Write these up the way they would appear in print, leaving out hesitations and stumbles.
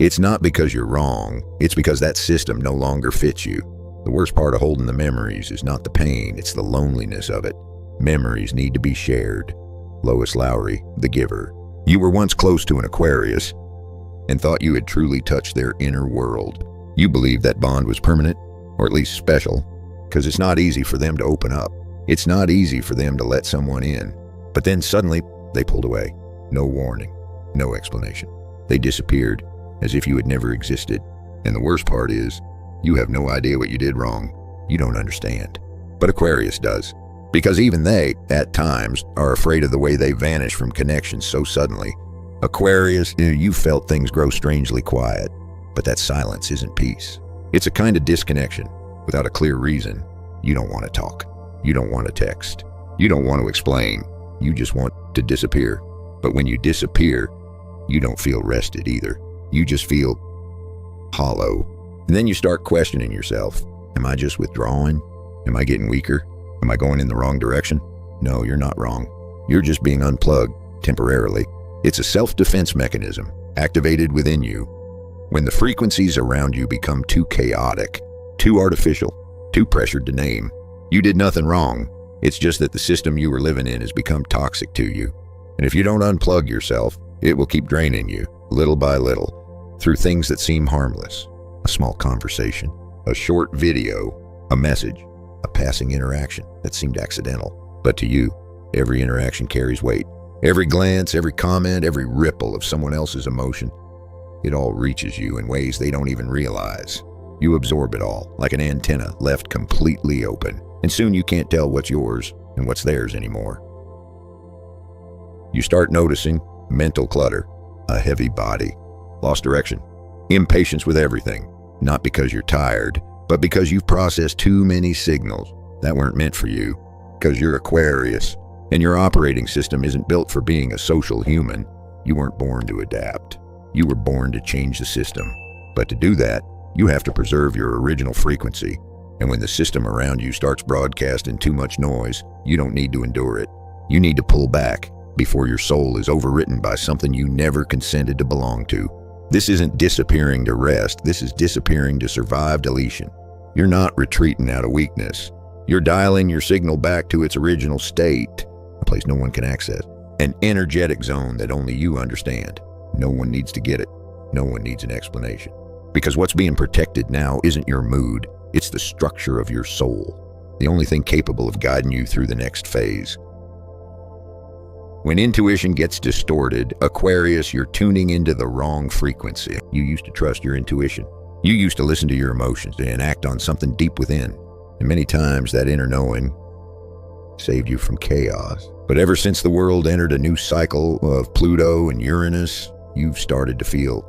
It's not because you're wrong, it's because that system no longer fits you. The worst part of holding the memories is not the pain, it's the loneliness of it. Memories need to be shared. Lois Lowry, The Giver. You were once close to an Aquarius and thought you had truly touched their inner world. You believed that bond was permanent, or at least special, because it's not easy for them to open up. It's not easy for them to let someone in. But then suddenly, they pulled away. No warning, no explanation. They disappeared, as if you had never existed. And the worst part is, you have no idea what you did wrong. You don't understand. But Aquarius does. Because even they, at times, are afraid of the way they vanish from connections so suddenly. Aquarius, you felt things grow strangely quiet. But that silence isn't peace. It's a kind of disconnection. Without a clear reason, you don't want to talk. You don't want to text. You don't want to explain. You just want to disappear. But when you disappear, you don't feel rested either. You just feel hollow. And then you start questioning yourself. Am I just withdrawing? Am I getting weaker? Am I going in the wrong direction? No, you're not wrong. You're just being unplugged temporarily. It's a self-defense mechanism activated within you. When the frequencies around you become too chaotic, too artificial, too pressured to name, you did nothing wrong. It's just that the system you were living in has become toxic to you. And if you don't unplug yourself, it will keep draining you, little by little, through things that seem harmless. A small conversation, a short video, a message, a passing interaction that seemed accidental. But to you, every interaction carries weight. Every glance, every comment, every ripple of someone else's emotion, it all reaches you in ways they don't even realize. You absorb it all, like an antenna left completely open, and soon you can't tell what's yours and what's theirs anymore. You start noticing mental clutter, a heavy body, lost direction, impatience with everything, not because you're tired, but because you've processed too many signals that weren't meant for you, because you're Aquarius, and your operating system isn't built for being a social human. You weren't born to adapt. You were born to change the system. But to do that, you have to preserve your original frequency. And when the system around you starts broadcasting too much noise, you don't need to endure it. You need to pull back before your soul is overwritten by something you never consented to belong to. This isn't disappearing to rest. This is disappearing to survive deletion. You're not retreating out of weakness. You're dialing your signal back to its original state, a place no one can access, an energetic zone that only you understand. No one needs to get it. No one needs an explanation. Because what's being protected now isn't your mood, it's the structure of your soul, the only thing capable of guiding you through the next phase. When intuition gets distorted, Aquarius, you're tuning into the wrong frequency. You used to trust your intuition. You used to listen to your emotions and act on something deep within. And many times that inner knowing saved you from chaos. But ever since the world entered a new cycle of Pluto and Uranus, you've started to feel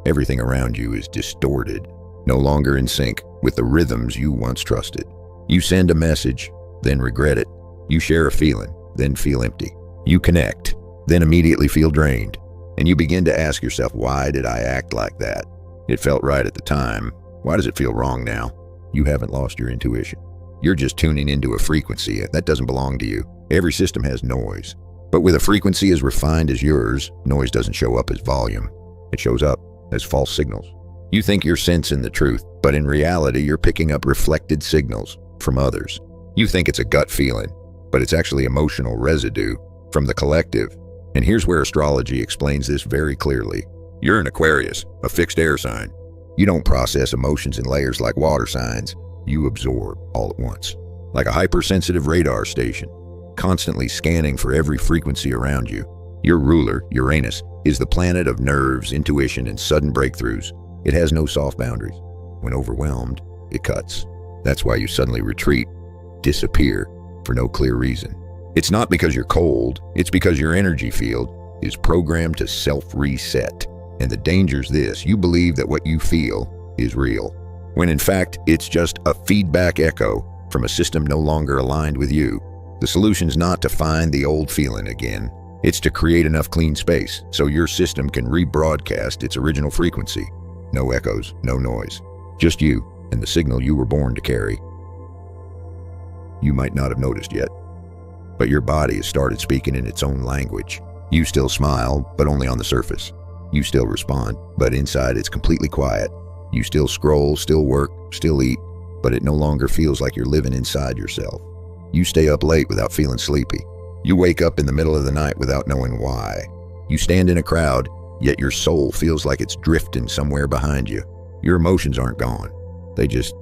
everything around you is distorted, no longer in sync with the rhythms you once trusted. You send a message, then regret it. You share a feeling, then feel empty. You connect, then immediately feel drained. And you begin to ask yourself, why did I act like that? It felt right at the time. Why does it feel wrong now? You haven't lost your intuition. You're just tuning into a frequency that doesn't belong to you. Every system has noise. But with a frequency as refined as yours, noise doesn't show up as volume. It shows up as false signals. You think you're sensing the truth, but in reality, you're picking up reflected signals from others. You think it's a gut feeling, but it's actually emotional residue from the collective. And here's where astrology explains this very clearly. You're an Aquarius, a fixed air sign. You don't process emotions in layers like water signs. You absorb all at once, like a hypersensitive radar station, constantly scanning for every frequency around you. Your ruler, Uranus, is the planet of nerves, intuition, and sudden breakthroughs. It has no soft boundaries. When overwhelmed, it cuts. That's why you suddenly retreat, disappear, for no clear reason. It's not because you're cold, it's because your energy field is programmed to self-reset. And the danger's this: you believe that what you feel is real, when in fact it's just a feedback echo from a system no longer aligned with you. The solution's not to find the old feeling again. It's to create enough clean space so your system can rebroadcast its original frequency. No echoes, no noise. Just you and the signal you were born to carry. You might not have noticed yet, but your body has started speaking in its own language. You still smile, but only on the surface. You still respond, but inside it's completely quiet. You still scroll, still work, still eat, but it no longer feels like you're living inside yourself. You stay up late without feeling sleepy. You wake up in the middle of the night without knowing why. You stand in a crowd, yet your soul feels like it's drifting somewhere behind you. Your emotions aren't gone. They just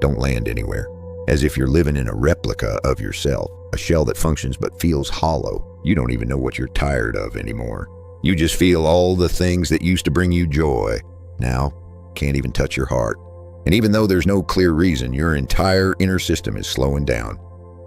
don't land anywhere. As if you're living in a replica of yourself, a shell that functions but feels hollow. You don't even know what you're tired of anymore. You just feel all the things that used to bring you joy. Now, can't even touch your heart. And even though there's no clear reason, your entire inner system is slowing down,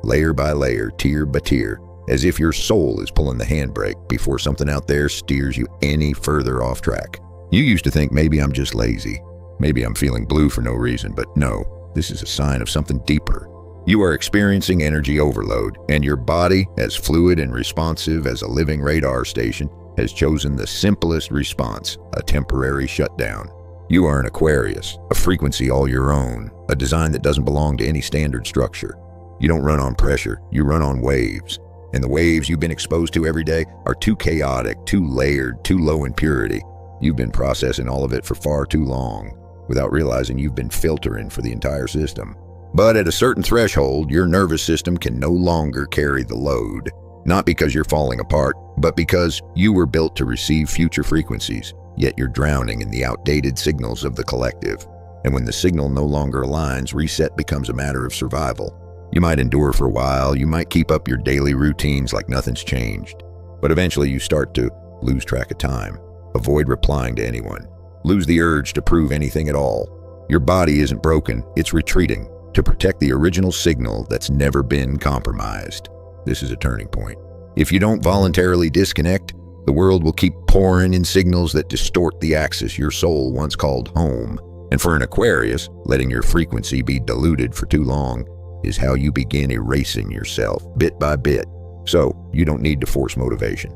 layer by layer, tier by tier, as if your soul is pulling the handbrake before something out there steers you any further off track. You used to think maybe I'm just lazy. Maybe I'm feeling blue for no reason, but no, this is a sign of something deeper. You are experiencing energy overload, and your body, as fluid and responsive as a living radar station, has chosen the simplest response, a temporary shutdown. You are an Aquarius, a frequency all your own, a design that doesn't belong to any standard structure. You don't run on pressure, you run on waves. And the waves you've been exposed to every day are too chaotic, too layered, too low in purity. You've been processing all of it for far too long, without realizing you've been filtering for the entire system. But at a certain threshold, your nervous system can no longer carry the load. Not because you're falling apart, but because you were built to receive future frequencies, yet you're drowning in the outdated signals of the collective. And when the signal no longer aligns, reset becomes a matter of survival. You might endure for a while, you might keep up your daily routines like nothing's changed. But eventually you start to lose track of time, avoid replying to anyone, lose the urge to prove anything at all. Your body isn't broken, it's retreating to protect the original signal that's never been compromised. This is a turning point. If you don't voluntarily disconnect, the world will keep pouring in signals that distort the axis your soul once called home. And for an Aquarius, letting your frequency be diluted for too long is how you begin erasing yourself bit by bit. So you don't need to force motivation.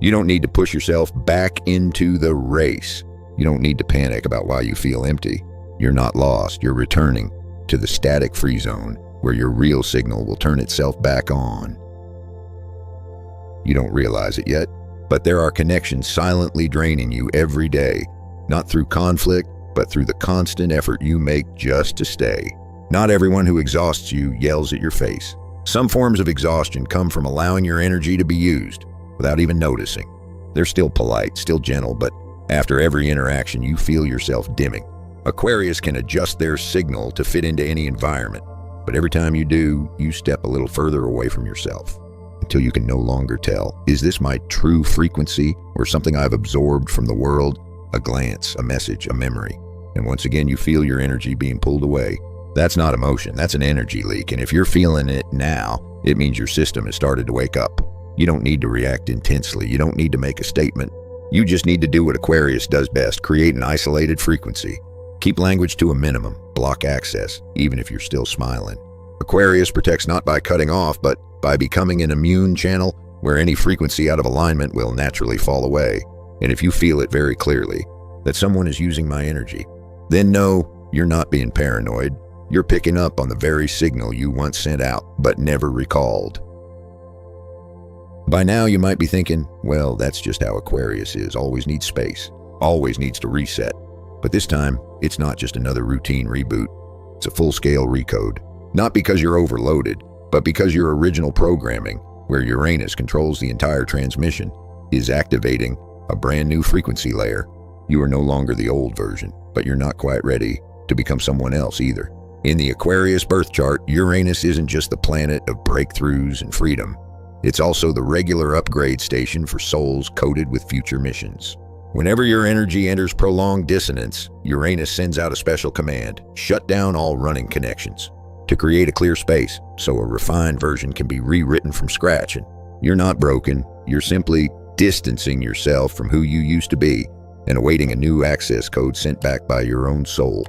You don't need to push yourself back into the race. You don't need to panic about why you feel empty. You're not lost. You're returning to the static free zone where your real signal will turn itself back on. You don't realize it yet, but there are connections silently draining you every day, not through conflict, but through the constant effort you make just to stay. Not everyone who exhausts you yells at your face. Some forms of exhaustion come from allowing your energy to be used without even noticing. They're still polite, still gentle, but after every interaction, you feel yourself dimming. Aquarius can adjust their signal to fit into any environment, but every time you do, you step a little further away from yourself until you can no longer tell, is this my true frequency or something I've absorbed from the world? A glance, a message, a memory. And once again, you feel your energy being pulled away. That's not emotion, that's an energy leak. And if you're feeling it now, it means your system has started to wake up. You don't need to react intensely. You don't need to make a statement. You just need to do what Aquarius does best, create an isolated frequency. Keep language to a minimum, block access, even if you're still smiling. Aquarius protects not by cutting off, but by becoming an immune channel where any frequency out of alignment will naturally fall away. And if you feel it very clearly, that someone is using my energy, then know you're not being paranoid. You're picking up on the very signal you once sent out, but never recalled. By now you might be thinking, well, that's just how Aquarius is, always needs space, always needs to reset. But this time, it's not just another routine reboot. It's a full-scale recode. Not because you're overloaded, but because your original programming, where Uranus controls the entire transmission, is activating a brand new frequency layer. You are no longer the old version, but you're not quite ready to become someone else either. In the Aquarius birth chart, Uranus isn't just the planet of breakthroughs and freedom. It's also the regular upgrade station for souls coded with future missions. Whenever your energy enters prolonged dissonance, Uranus sends out a special command: shut down all running connections, to create a clear space so a refined version can be rewritten from scratch. And you're not broken, you're simply distancing yourself from who you used to be and awaiting a new access code sent back by your own soul.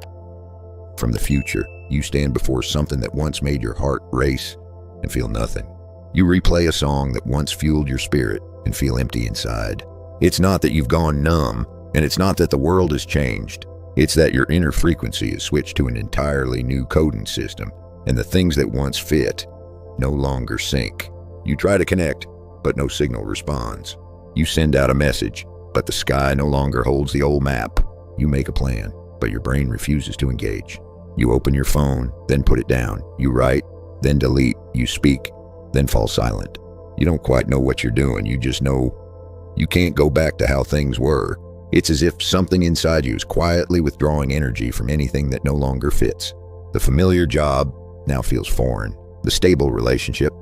From the future, you stand before something that once made your heart race and feel nothing. You replay a song that once fueled your spirit and feel empty inside. It's not that you've gone numb, and it's not that the world has changed. It's that your inner frequency has switched to an entirely new coding system, and the things that once fit no longer sync. You try to connect, but no signal responds. You send out a message, but the sky no longer holds the old map. You make a plan, but your brain refuses to engage. You open your phone, then put it down. You write, then delete. You speak, then fall silent. You don't quite know what you're doing. You just know you can't go back to how things were. It's as if something inside you is quietly withdrawing energy from anything that no longer fits. The familiar job now feels foreign. The stable relationship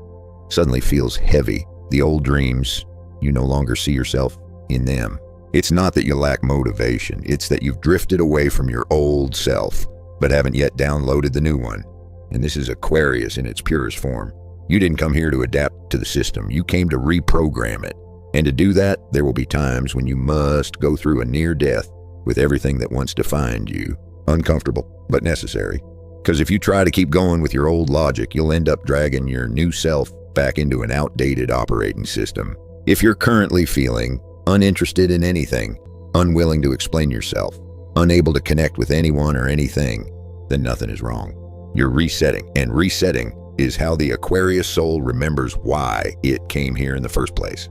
suddenly feels heavy. The old dreams, you no longer see yourself in them. It's not that you lack motivation. It's that you've drifted away from your old self, but haven't yet downloaded the new one. And this is Aquarius in its purest form. You didn't come here to adapt to the system. You came to reprogram it. And to do that, there will be times when you must go through a near death with everything that once defined you. Uncomfortable, but necessary. Because if you try to keep going with your old logic, you'll end up dragging your new self back into an outdated operating system. If you're currently feeling uninterested in anything, unwilling to explain yourself, unable to connect with anyone or anything, then nothing is wrong. You're resetting, and resetting is how the Aquarius soul remembers why it came here in the first place.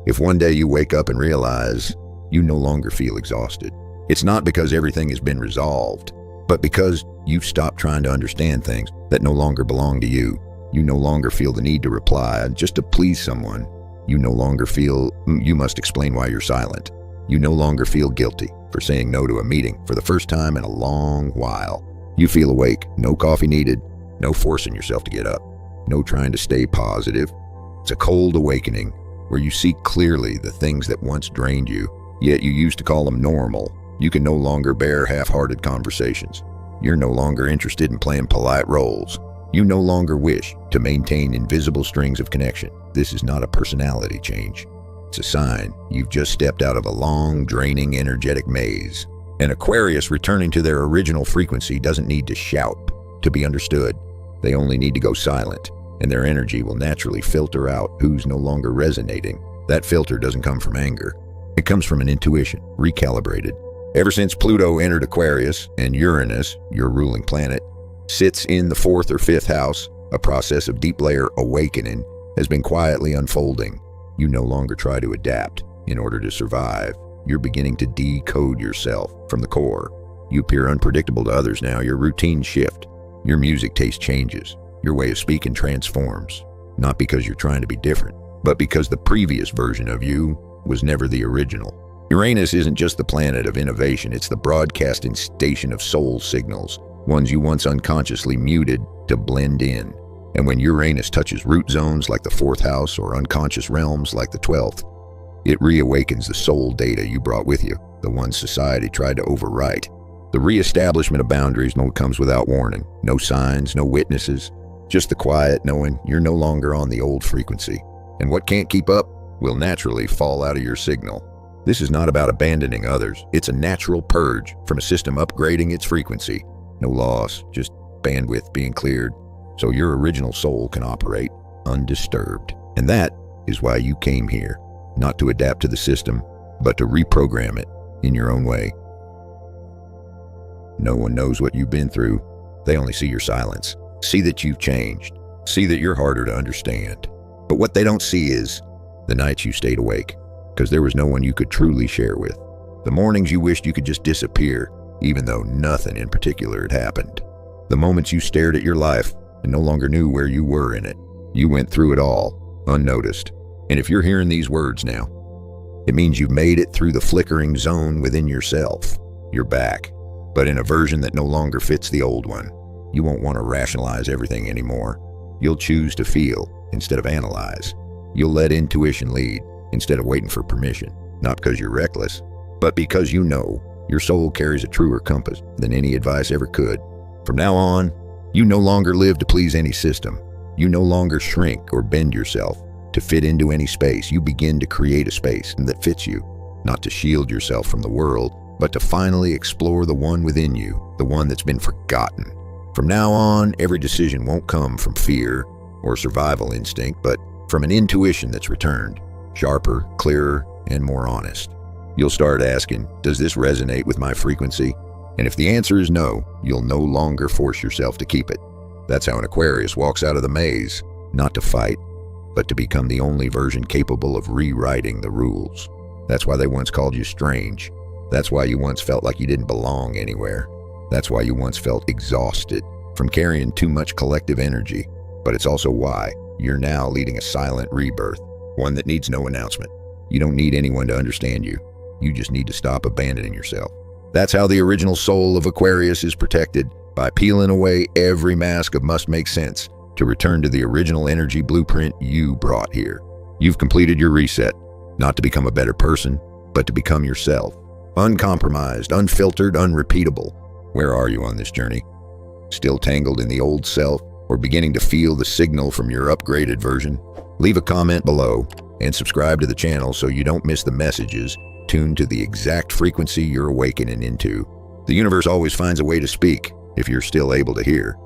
If one day you wake up and realize you no longer feel exhausted, it's not because everything has been resolved, but because you've stopped trying to understand things that no longer belong to you. You no longer feel the need to reply just to please someone. You no longer feel you must explain why you're silent. You no longer feel guilty for saying no to a meeting for the first time in a long while. You feel awake, no coffee needed, no forcing yourself to get up, no trying to stay positive. It's a cold awakening where you see clearly the things that once drained you, yet you used to call them normal. You can no longer bear half-hearted conversations. You're no longer interested in playing polite roles. You no longer wish to maintain invisible strings of connection. This is not a personality change. It's a sign you've just stepped out of a long, draining, energetic maze. An Aquarius returning to their original frequency doesn't need to shout to be understood. They only need to go silent, and their energy will naturally filter out who's no longer resonating. That filter doesn't come from anger. It comes from an intuition, recalibrated. Ever since Pluto entered Aquarius and Uranus, your ruling planet, sits in the 4th or 5th house, a process of deep layer awakening has been quietly unfolding. You no longer try to adapt in order to survive. You're beginning to decode yourself from the core. You appear unpredictable to others now. Your routines shift. Your music taste changes. Your way of speaking transforms. Not because you're trying to be different, but because the previous version of you was never the original. Uranus isn't just the planet of innovation, it's the broadcasting station of soul signals, ones you once unconsciously muted to blend in. And when Uranus touches root zones like the 4th house or unconscious realms like the 12th, it reawakens the soul data you brought with you, the ones society tried to overwrite. The reestablishment of boundaries comes without warning. No signs, no witnesses, just the quiet knowing you're no longer on the old frequency. And what can't keep up will naturally fall out of your signal. This is not about abandoning others. It's a natural purge from a system upgrading its frequency. No loss, just bandwidth being cleared, so your original soul can operate undisturbed. And that is why you came here, not to adapt to the system, but to reprogram it in your own way. No one knows what you've been through. They only see your silence, see that you've changed, see that you're harder to understand. But what they don't see is the nights you stayed awake, because there was no one you could truly share with. The mornings you wished you could just disappear, even though nothing in particular had happened. The moments you stared at your life and no longer knew where you were in it. You went through it all, unnoticed. And if you're hearing these words now, it means you've made it through the flickering zone within yourself. You're back, but in a version that no longer fits the old one. You won't want to rationalize everything anymore. You'll choose to feel instead of analyze. You'll let intuition lead instead of waiting for permission. Not because you're reckless, but because you know your soul carries a truer compass than any advice ever could. From now on, you no longer live to please any system. You no longer shrink or bend yourself to fit into any space. You begin to create a space that fits you, not to shield yourself from the world, but to finally explore the one within you, the one that's been forgotten. From now on, every decision won't come from fear or survival instinct, but from an intuition that's returned, sharper, clearer, and more honest. You'll start asking, does this resonate with my frequency? And if the answer is no, you'll no longer force yourself to keep it. That's how an Aquarius walks out of the maze, not to fight, but to become the only version capable of rewriting the rules. That's why they once called you strange. That's why you once felt like you didn't belong anywhere. That's why you once felt exhausted from carrying too much collective energy. But it's also why you're now leading a silent rebirth, one that needs no announcement. You don't need anyone to understand you. You just need to stop abandoning yourself. That's how the original soul of Aquarius is protected, by peeling away every mask of must make sense to return to the original energy blueprint you brought here. You've completed your reset, not to become a better person, but to become yourself. Uncompromised, unfiltered, unrepeatable. Where are you on this journey? Still tangled in the old self, or beginning to feel the signal from your upgraded version? Leave a comment below and subscribe to the channel so you don't miss the messages tuned to the exact frequency you're awakening into. The universe always finds a way to speak if you're still able to hear.